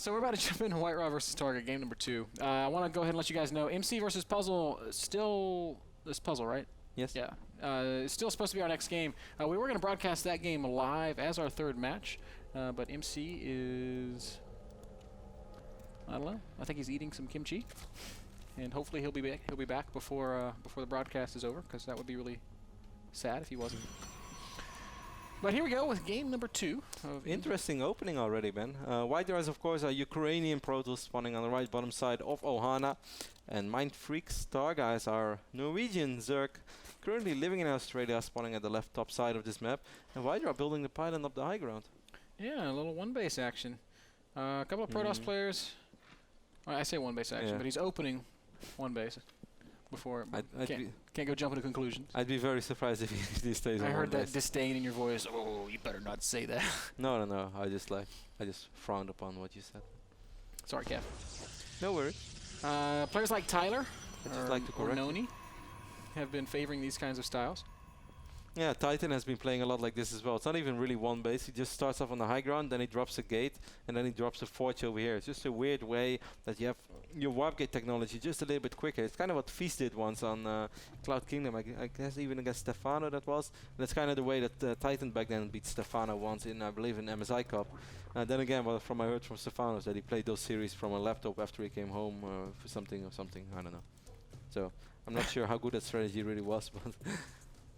So we're about to jump into WhiteRa versus Targa, game number 2. I want to go ahead and let you guys know, MC versus Puzzle, still this Puzzle, right? Yes. Yeah. It's still supposed to be our next game. We were going to broadcast that game live as our 3rd match, but MC is, I don't know. I think he's eating some kimchi, and hopefully he'll be back. He'll be back before the broadcast is over, because that would be really sad if he wasn't. But here we go with game number 2. Interesting opening already, Ben. WhiteRa is, of course, a Ukrainian Pro Tool spawning on the right bottom side of Ohana. And Mind Freaks Targa is our Norwegian Zerg, currently living in Australia, spawning at the left top side of this map. And WhiteRa building the pylon up the high ground. Yeah, a little one-base action. A couple of Protoss players. I say one-base action, but he's opening one base. Before can't go jump into conclusions. I'd be very surprised if he stays on I one heard that base. disdain in your voice. Oh, you better not say that. No. I just frowned upon what you said. Sorry, Kev. No worries. Players like Tyler or Noni have been favoring these kinds of styles. Yeah, Titan has been playing a lot like this as well. It's not even really one base. He just starts off on the high ground, then he drops a gate, and then he drops a forge over here. It's just a weird way that you have your warp gate technology just a little bit quicker. It's kind of what Feast did once on Cloud Kingdom. I guess even against Stefano that was. And that's kind of the way that Titan back then beat Stefano once in, I believe, in MSI Cup. Then again, well, I heard from Stefano that he played those series from a laptop after he came home for something or something. I don't know. So I'm not sure how good that strategy really was, but.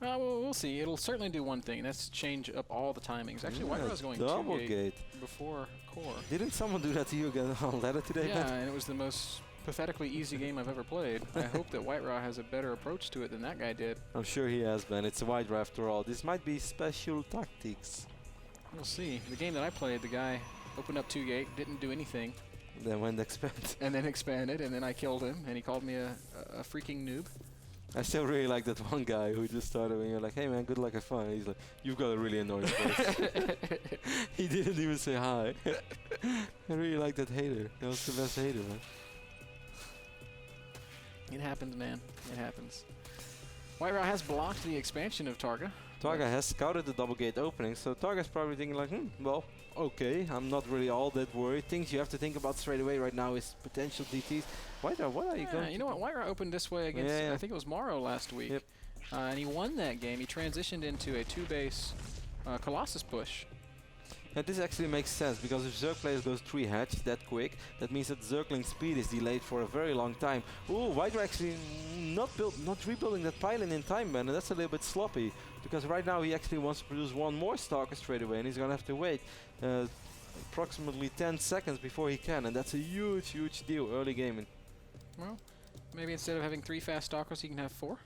Well, we'll see. It'll certainly do one thing, and that's change up all the timings. Actually, WhiteRa's going double 2 gate before core. Didn't someone do that to you again on ladder today? Yeah, and it was the most pathetically easy game I've ever played. I hope that WhiteRa has a better approach to it than that guy did. I'm sure he has, Ben. It's a WhiteRa after all. This might be special tactics. We'll see. The game that I played, the guy opened up 2 gate, didn't do anything. Then went expand. And then expanded, and then I killed him, and he called me a freaking noob. I still really like that one guy who just started when you're like, hey man, good luck, have fun. And he's like, you've got a really annoying voice. He didn't even say hi. I really like that hater. That was the best hater, man. It happens, man. It happens. WhiteRa has blocked the expansion of Targa. Targa has scouted the double gate opening, so Targa's probably thinking like, well, okay, I'm not really all that worried. Things you have to think about straight away right now is potential DTs. WhiteRa, what are you going to You know what, WhiteRa opened this way against, I think it was Morrow last week. Yep. And he won that game. He transitioned into a 2-base Colossus push. Yeah, this actually makes sense, because if Zerg players goes 3 hatch that quick, that means that Zergling speed is delayed for a very long time. Ooh, WhiteRa actually not rebuilding that pylon in time, man, and that's a little bit sloppy, because right now he actually wants to produce one more Stalker straight away, and he's gonna have to wait approximately 10 seconds before he can, and that's a huge deal early game. Well, maybe instead of having 3 fast Stalkers, he can have 4.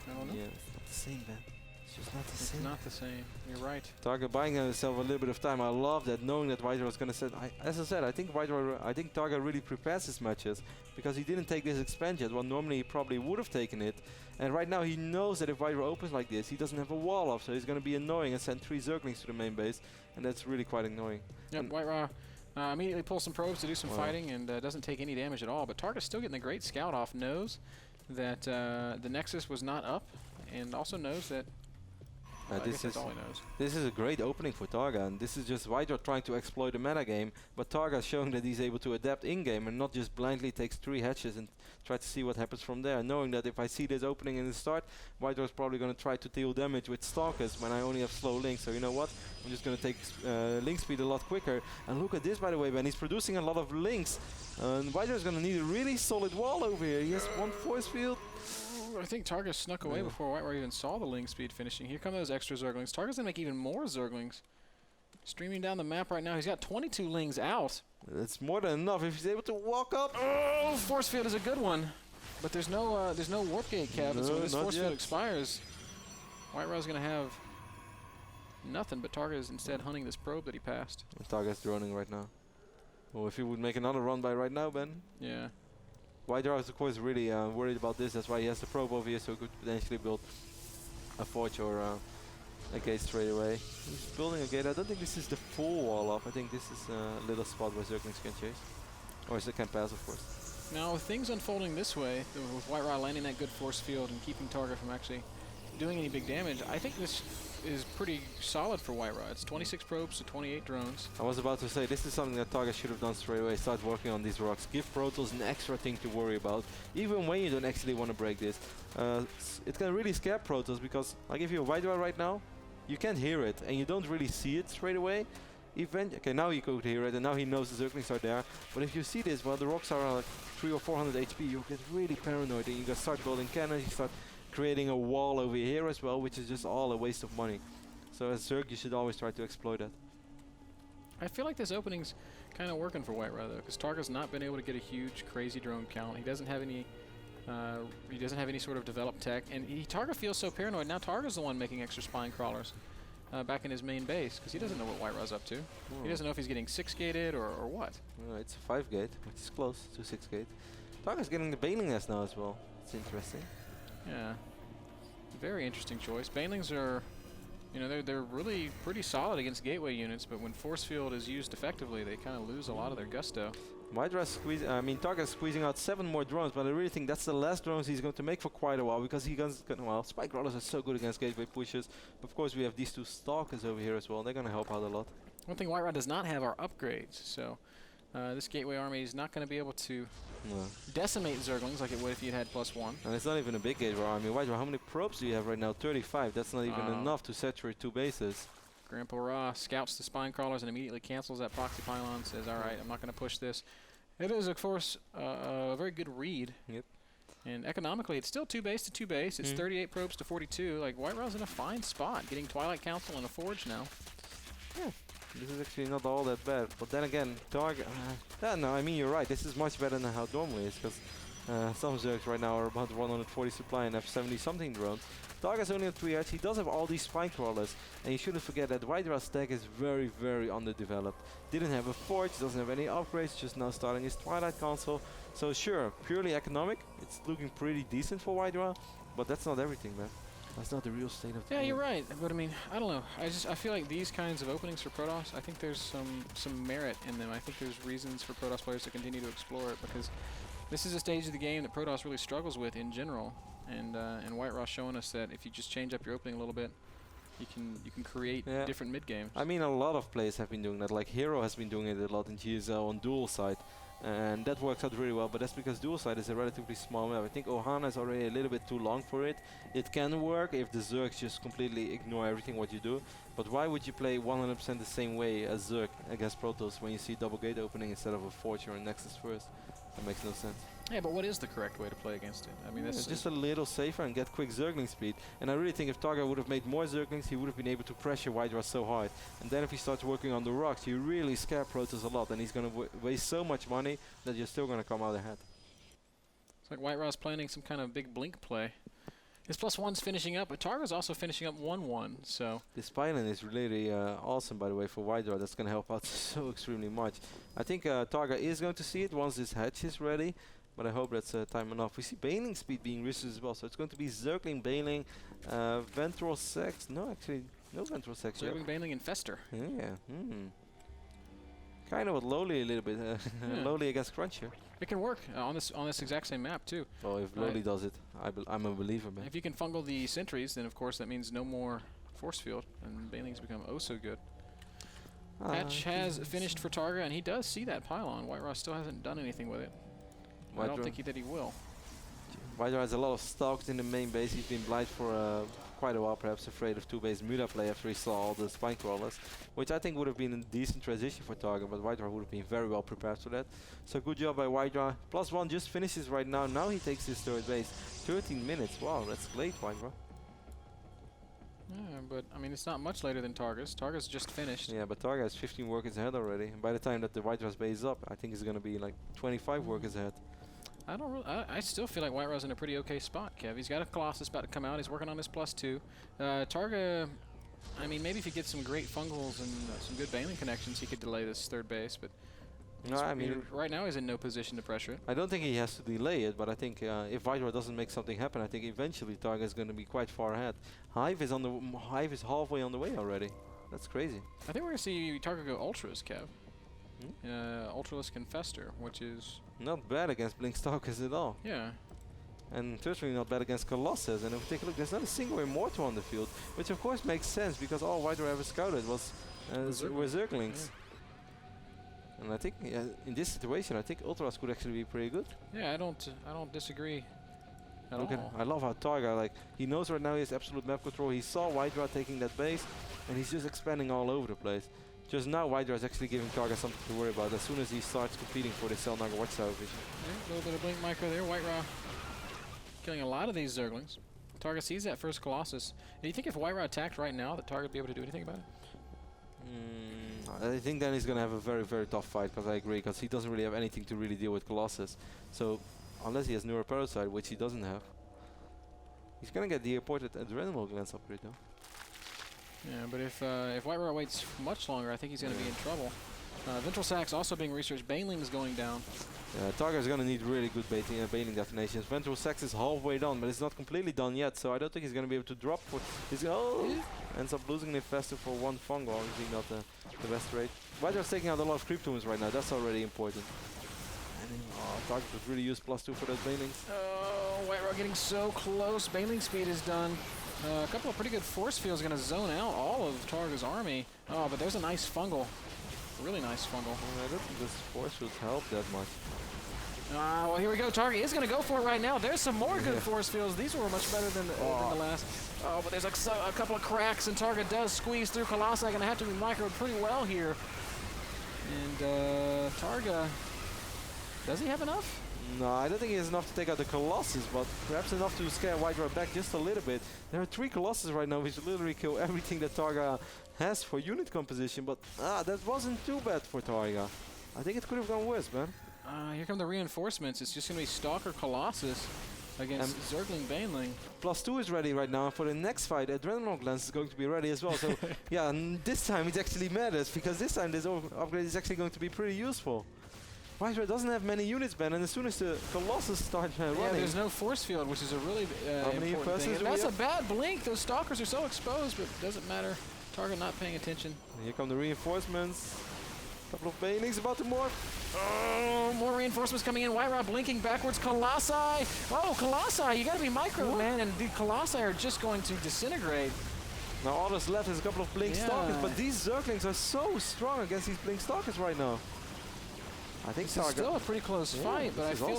I don't know. Yeah, it's not the same, man. It's just not the same. It's not the same. You're right. Targa buying himself a little bit of time. I love that, knowing that WhiteRa was going to set. As I said, I think Targa really prepares his matches, because he didn't take this expansion. Well, normally he probably would have taken it. And right now he knows that if WhiteRa opens like this, he doesn't have a wall up, so he's going to be annoying and send 3 Zerglings to the main base, and that's really quite annoying. Yep, WhiteRa immediately pulls some probes to do some fighting, and doesn't take any damage at all. But Targa's still getting a great scout off. Knows that the Nexus was not up, and also knows that. This is a great opening for Targa, and this is just WhiteRa trying to exploit the meta game, but Targa showing that he's able to adapt in-game and not just blindly takes 3 hatches and try to see what happens from there, knowing that if I see this opening in the start, WhiteRa is probably going to try to deal damage with Stalkers when I only have slow links, so you know what, I'm just going to take link speed a lot quicker. And look at this, by the way, Ben, he's producing a lot of links, and WhiteRa is going to need a really solid wall over here. He has 1 force field. I think Targa snuck away before WhiteRa even saw the link speed finishing. Here come those extra Zerglings. Targa's going to make even more Zerglings. Streaming down the map right now. He's got 22 Lings out. That's more than enough if he's able to walk up. Oh, force field is a good one. But there's no warp gate cap, so when this force field expires, WhiteRa's going to have nothing, but Targa is instead hunting this probe that he passed. Targa's droning right now. Well, if he would make another run by right now, Ben. Yeah. WhiteRa is of course really worried about this. That's why he has the probe over here, so he could potentially build a forge or a gate straight away. He's building a gate. I don't think this is the full wall up. I think this is a little spot where Zerglings can chase. Or they can pass, of course. Now, with things unfolding this way, with WhiteRa landing that good force field and keeping Targa from actually doing any big damage. I think this is pretty solid for WhiteRa. It's 26 probes to 28 drones. I was about to say, this is something that Targa should have done straight away. Start working on these rocks. Give Protoss an extra thing to worry about, even when you don't actually want to break this. It can really scare Protoss because, like, if you're WhiteRa right now, you can't hear it, and you don't really see it straight away. Okay, now you could hear it, and now he knows the Zerglings are there. But if you see this, well, the rocks are like 300 or 400 HP, you get really paranoid, and you can start building cannons, you start creating a wall over here as well, which is just all a waste of money. So as Zerg, you should always try to exploit that. I feel like this opening's kind of working for WhiteRa though, because Targa's not been able to get a huge, crazy drone count. He doesn't have any. He doesn't have any sort of developed tech, and Targa feels so paranoid. Now Targa's the one making extra spine crawlers back in his main base, because he doesn't know what WhiteRa's up to. He doesn't know if he's getting 6-gated or what. It's a 5-gate, which is close to 6-gate. Targa's getting the Baneling nest now as well. It's interesting. Yeah, very interesting choice. Banelings are, you know, they're really pretty solid against gateway units, but when force field is used effectively, they kind of lose a lot of their gusto. Targa's squeezing out 7 more drones, but I really think that's the last drones he's going to make for quite a while, because well, spike rollers are so good against gateway pushes. Of course, we have these 2 stalkers over here as well. They're going to help out a lot. One thing WhiteRa does not have are upgrades, so this gateway army is not going to be able to decimate Zerglings like it would if you had +1. And it's not even a big gateway army. WhiteRa, how many probes do you have right now? 35. That's not even enough to saturate 2 bases. Grandpa Ra scouts the spine crawlers and immediately cancels that proxy pylon, says, alright, I'm not going to push this. It is, of course, a very good read. Yep. And economically, it's still 2 base to 2 base. It's 38 probes to 42. Like, WhiteRa's in a fine spot, getting Twilight Council and a Forge now. Yeah, this is actually not all that bad. But then again, Targa... no, I mean, you're right. This is much better than how it normally is, because some Zergs right now are about 140 supply and have 70-something drones. Targa's only on 3 edge. He does have all these spine crawlers, and you shouldn't forget that WhiteRa's stack is very, very underdeveloped. Didn't have a forge, doesn't have any upgrades, just now starting his Twilight Council. So sure, purely economic, it's looking pretty decent for WhiteRa, but that's not everything, man. That's not the real state of the game. Yeah, you're right. But I mean, I don't know. I feel like these kinds of openings for Protoss, I think there's some merit in them. I think there's reasons for Protoss players to continue to explore it, because this is a stage of the game that Protoss really struggles with in general. And WhiteRa showing us that if you just change up your opening a little bit, you can create different mid games. I mean, a lot of players have been doing that. Like Hero has been doing it a lot in GSL on dual side, and that works out really well. But that's because dual side is a relatively small map. I think Ohana is already a little bit too long for it. It can work if the Zergs just completely ignore everything what you do. But why would you play 100% the same way as Zerg against Protoss when you see double gate opening instead of a Forge or a Nexus first? That makes no sense. Yeah, but what is the correct way to play against it? I mean, that's just a little safer and get quick Zergling speed. And I really think if Targa would have made more Zerglings, he would have been able to pressure WhiteRa so hard. And then if he starts working on the rocks, you really scare Protoss a lot, and he's going to waste so much money that you're still going to come out ahead. It's like WhiteRa's planning some kind of big blink play. His +1's finishing up, but Targa's also finishing up 1-1, so... This pylon is really awesome, by the way, for WhiteRa. That's going to help out so extremely much. I think Targa is going to see it once this hatch is ready, but I hope that's time enough. We see Baneling speed being risky as well, so it's going to be Zergling, Baneling, Ventral Sex. No, actually, no Ventral Sex. Zergling, Baneling, and Fester. Yeah. Kind of with Lowly a little bit. Lowly against Cruncher. It can work on this exact same map too. Oh, if Lowly does it, I'm a believer, man. If you can fungal the sentries, then of course that means no more force field, and Baneling's become oh so good. Hatch has finished for Targa, and he does see that pylon. WhiteRa still hasn't done anything with it. I don't think that he will. WhiteRa has a lot of stalks in the main base. He's been blind for quite a while, perhaps afraid of 2 base Muda play after he saw all the spine crawlers, which I think would have been a decent transition for Targa, but WhiteRa would have been very well prepared for that. So good job by WhiteRa. +1 just finishes right now. Now he takes his 3rd base. 13 minutes. Wow, that's late, WhiteRa. Yeah, but I mean, it's not much later than Targa's. Targa's just finished. Yeah, but Targa has 15 workers ahead already. And by the time that the WhiteRa's base is up, I think it's going to be like 25 workers ahead. I still feel like WhiteRa's in a pretty okay spot, Kev. He's got a Colossus about to come out. He's working on his +2. Targa, I mean, maybe if he gets some great fungals and some good Baneling connections, he could delay this 3rd base. But no, I mean, right now he's in no position to pressure it. I don't think he has to delay it, but I think if WhiteRa doesn't make something happen, I think eventually Targa is going to be quite far ahead. Hive is halfway on the way already. That's crazy. I think we're going to see Targa go Ultras, Kev. Ultralisk and Fester, which is... not bad against Blink Stalkers at all. Yeah. and certainly not bad against Colossus. And if we take a look, there's not a single Immortal on the field, which of course makes sense because all WhiteRa ever scouted were Zerglings. Yeah. And I think in this situation, I think Ultras could actually be pretty good. Yeah, I don't disagree at all. I love how Targa, like, he knows right now he has absolute map control. He saw WhiteRa taking that base, and he's just expanding all over the place. Just now, WhiteRa is actually giving Targa something to worry about as soon as he starts competing for the Cell Naga Watchtower vision. Yeah, a little bit of blink micro there. WhiteRa killing a lot of these Zerglings. Targa sees that first Colossus. Do you think if WhiteRa attacked right now, that Targa would be able to do anything about it? I think then he's going to have a very, very tough fight, because I agree, because he doesn't really have anything to really deal with Colossus. So, unless he has Newer Parasite, which he doesn't have, he's going to get the imported Adrenaline Glands upgrade though. Yeah, but if WhiteRa waits much longer, I think he's going to be in trouble. Ventral Sacs also being researched. Baneling's going down. Yeah, Targa is going to need really good baiting detonations. Ventral Sacs is halfway done, but it's not completely done yet, so I don't think he's going to be able to drop. Ends up losing it faster for one fungal, obviously not the best rate. WhiteRa's taking out a lot of creep tombs right now, that's already important. And Targa could really use +2 for those Banelings. Oh, WhiteRa getting so close. Baneling speed is done. A couple of pretty good force fields going to zone out all of Targa's army. Oh, but there's a nice fungal. Really nice fungal. I don't think this force fields help that much. Well, here we go. Targa is going to go for it right now. There's some more good force fields. These were much better than the last. Oh, but there's a couple of cracks, and Targa does squeeze through. Colossi going to have to be microed pretty well here. And Targa, does he have enough? No, I don't think he has enough to take out the Colossus, but perhaps enough to scare WhiteRa back just a little bit. There are 3 Colossus right now, which literally kill everything that Targa has for unit composition, but that wasn't too bad for Targa. I think it could have gone worse, man. Here come the reinforcements. It's just going to be Stalker Colossus against Zergling Baneling. +2 is ready right now, and for the next fight, Adrenaline Lance is going to be ready as well. So, yeah, and this time it actually matters, because this time this upgrade is actually going to be pretty useful. WhiteRa doesn't have many units, Ben, and as soon as the Colossus start running... Yeah, there's no force field, which is a really important thing. And that's a bad blink. Those Stalkers are so exposed, but it doesn't matter. Targa not paying attention. And here come the reinforcements. Couple of Banelings about to morph. Oh, more reinforcements coming in. WhiteRa blinking backwards. Colossi! Oh, Colossi! You gotta be micro, man, and the Colossi are just going to disintegrate. Now all that's left is a couple of Blink Stalkers, but these Zerglings are so strong against these Blink Stalkers right now. I think it's still a pretty close fight, but I feel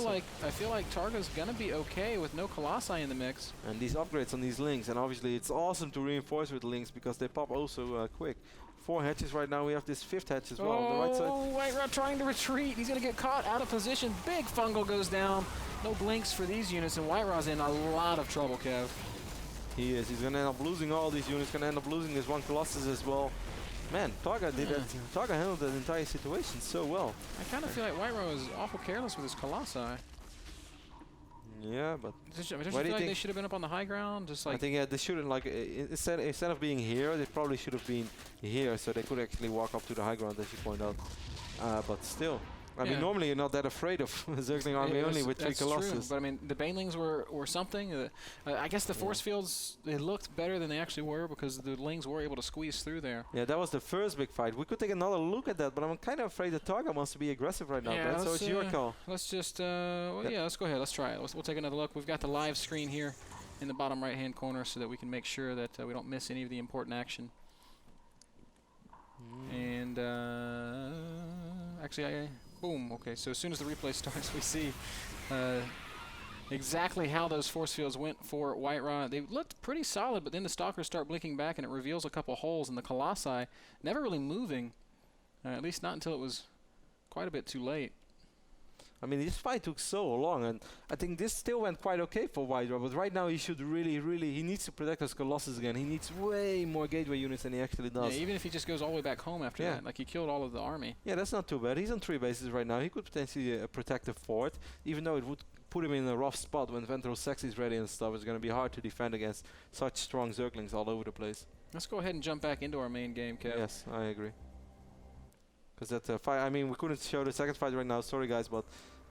like Targa's gonna be okay with no Colossi in the mix. And these upgrades on these links, and obviously it's awesome to reinforce with links because they pop also quick. 4 hatches right now. We have this 5th hatch as well on the right side. Oh, WhiteRa trying to retreat. He's gonna get caught out of position. Big fungal goes down. No blinks for these units, and WhiteRa's in a lot of trouble, Kev. He is. He's gonna end up losing all these units. Gonna end up losing this one Colossus as well. Man, Targa did that. Targa handled that entire situation so well. I kind of feel like WhiteRa was awful careless with his Colossi. Yeah, but don't you feel like they should have been up on the high ground? Just like I think they shouldn't, like instead of being here, they probably should have been here, so they could actually walk up to the high ground, as you point out. But still, I mean, normally you're not that afraid of Zergling army only with 3 Colossus. True, but I mean, the Banelings were something. I guess the force fields, they looked better than they actually were because the Lings were able to squeeze through there. Yeah, that was the first big fight. We could take another look at that, but I'm kind of afraid that Targa wants to be aggressive right now, Ben, so it's your call. Let's just, let's go ahead. Let's try it. We'll take another look. We've got the live screen here in the bottom right-hand corner so that we can make sure that we don't miss any of the important action. And actually, boom. Okay, so as soon as the replay starts, we see exactly how those force fields went for WhiteRa. They looked pretty solid, but then the Stalkers start blinking back, and it reveals a couple holes in the Colossi, never really moving, at least not until it was quite a bit too late. I mean, this fight took so long, and I think this still went quite okay for WhiteRa, but right now he should really, he needs to protect his Colossus again. He needs way more gateway units than he actually does. Yeah, even if he just goes all the way back home after that, like he killed all of the army. Yeah, that's not too bad. He's on 3 bases right now. He could potentially protect the fort, even though it would put him in a rough spot when Ventral Sex is ready and stuff. It's going to be hard to defend against such strong Zerglings all over the place. Let's go ahead and jump back into our main game, Kev. Yes, I agree. Because that fight, I mean, we couldn't show the second fight right now, sorry guys, but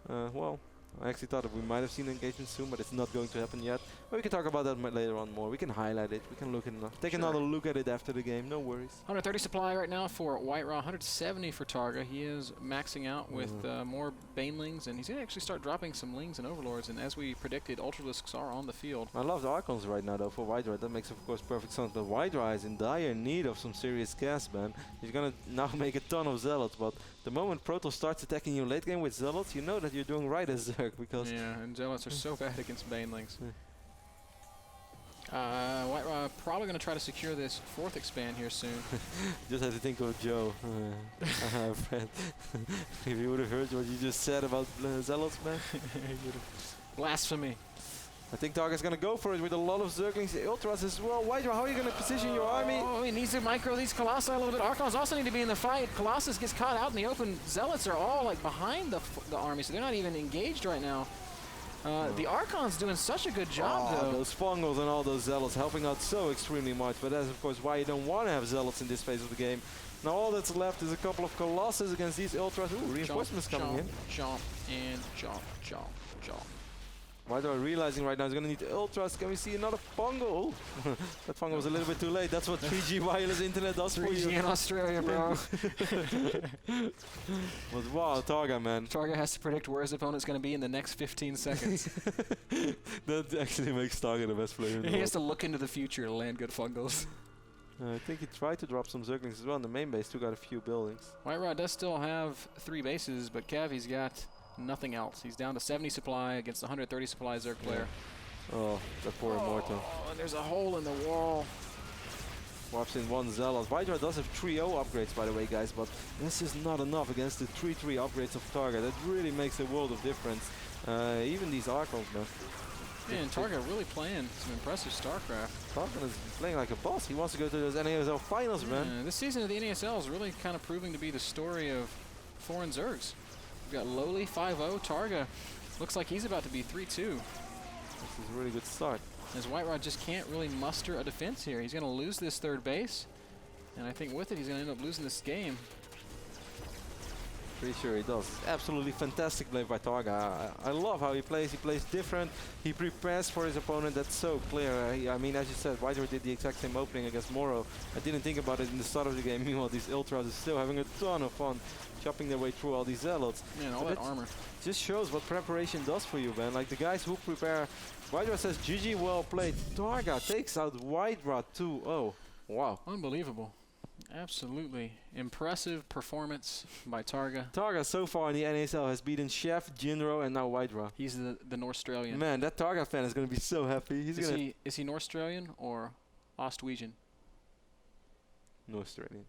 well, I actually thought that we might have seen engagement soon, but it's not going to happen yet. But we can talk about that later on more. We can highlight it. We can look take another look at it after the game. No worries. 130 supply right now for WhiteRa. 170 for Targa. He is maxing out with more Banelings, and he's going to actually start dropping some Lings and Overlords. And as we predicted, Ultralisks are on the field. I love the Archons right now, though, for WhiteRa. That makes, of course, perfect sense. But WhiteRa is in dire need of some serious gas, man. He's going to now make a ton of Zealots, but the moment Protoss starts attacking you late game with Zealots, you know that you're doing right as Zerg, because... Yeah, and Zealots are so bad against Banelings. WhiteRa probably going to try to secure this 4th expand here soon. Just have to think of Joe. Friend. If you would have heard what you just said about Zealots, man. Blasphemy. I think Targa's going to go for it with a lot of Zerglings, Ultras as well. WhiteRa, how are you going to position your army? Oh, he needs to micro these Colossi a little bit. Archons also need to be in the fight. Colossus gets caught out in the open. Zealots are all like behind the army, so they're not even engaged right now. The Archon's doing such a good job, though. Those Fungals and all those Zealots helping out so extremely much, but that's of course why you don't want to have Zealots in this phase of the game. Now all that's left is a couple of Colossus against these Ultras. Ooh, reinforcements coming in. Jump, and jump, jump, jump. WhiteRa realizing right now he's going to need Ultras. Can we see another Fungal? That Fungal was a little bit too late. That's what 3G wireless internet does for you. 3G in Australia, bro. But wow, Targa, man. Targa has to predict where his opponent's going to be in the next 15 seconds. That actually makes Targa the best player in the world. He has to look into the future to land good Fungals. I think he tried to drop some Zerglings as well. In the main base, still got a few buildings. WhiteRa does still have 3 bases, but Kev, he's got nothing else. He's down to 70 supply against 130 supply Zerg player. Oh, that poor Immortal. Oh, and there's a hole in the wall. Warps in 1 Zealot. WhiteRa does have 3-0 upgrades, by the way, guys, but this is not enough against the 3-3 upgrades of Targa. That really makes a world of difference. Even these Archons, man. Yeah, and Targa really playing some impressive StarCraft. Targa is playing like a boss. He wants to go to those NASL finals, man. This season of the NASL is really kind of proving to be the story of foreign Zergs. We've got lowly 5-0. Targa looks like he's about to be 3-2. This is a really good start. As WhiteRa just can't really muster a defense here. He's going to lose this 3rd base, and I think with it he's going to end up losing this game. Pretty sure he does. Absolutely fantastic play by Targa. I love how he plays. He plays different. He prepares for his opponent. That's so clear. I mean, as you said, WhiteRa did the exact same opening against Moro. I didn't think about it in the start of the game. Meanwhile, these Ultras are still having a ton of fun, chopping their way through all these Zealots. Man, all that armor. Just shows what preparation does for you, man. Like the guys who prepare. WhiteRa says, GG, well played. Targa takes out WhiteRa 2-0. Wow. Unbelievable. Absolutely impressive performance by Targa. Targa so far in the NASL has beaten Chef, Jinro, and now WhiteRa. He's the Norstralian. Man, that Targa fan is going to be so happy. Is he Norstralian or Ostwesian? Norstralian.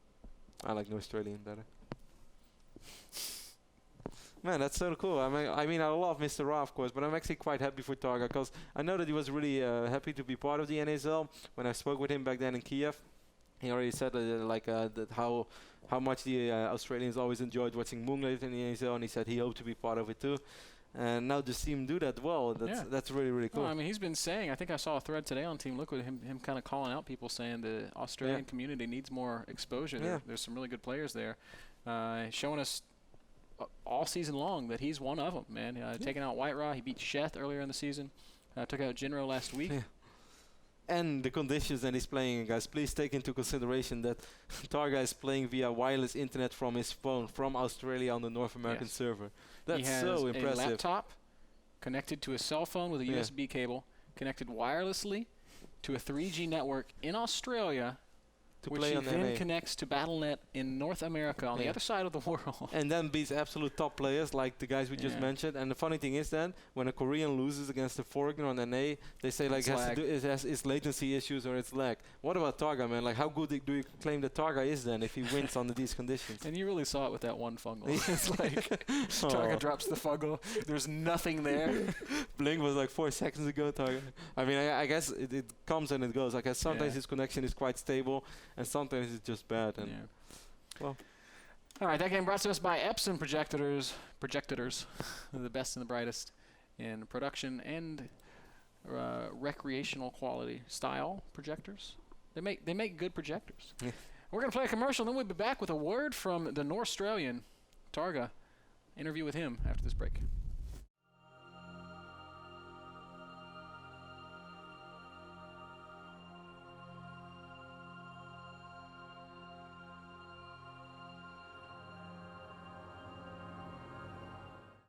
I like Norstralian better. Man, that's so cool. I mean, I love Mr. Ra, of course, but I'm actually quite happy for Targa because I know that he was really happy to be part of the NASL. When I spoke with him back then in Kiev, he already said that how much the Australians always enjoyed watching Moonglade in the NASL, and he said he hoped to be part of it too. And now to see him do that well, that's really, really cool. Well, I mean, he's been saying, I think I saw a thread today on Team Liquid, him kind of calling out people saying the Australian community needs more exposure. Yeah. There's some really good players there. Showing us all season long that he's one of them, man. Taking out WhiteRa, he beat Sheth earlier in the season. Took out Jinro last week. Yeah. And the conditions that he's playing in, guys. Please take into consideration that Targa is playing via wireless internet from his phone from Australia on the North American server. That's so impressive. He has a laptop connected to a cell phone with a USB cable, connected wirelessly to a 3G network in Australia, which he then connects to Battle.net in North America on the other side of the world. And then beats absolute top players like the guys we just mentioned. And the funny thing is then, when a Korean loses against a foreigner on NA, they say like it has latency issues or it's lag. What about Targa, man? Like how good do you claim that Targa is then if he wins under these conditions? And you really saw it with that one Fungal. It's like Targa drops the Fungal. There's nothing there. Blink was like 4 seconds ago, Targa. I mean, I guess it comes and it goes. I guess sometimes his connection is quite stable. And sometimes it's just bad. And well, all right, that game brought to us by Epson projectors, the best and the brightest in production and recreational quality style projectors. They make good projectors. Yeah. We're gonna play a commercial, then we'll be back with a word from the Norstralian Targa. Interview with him after this break.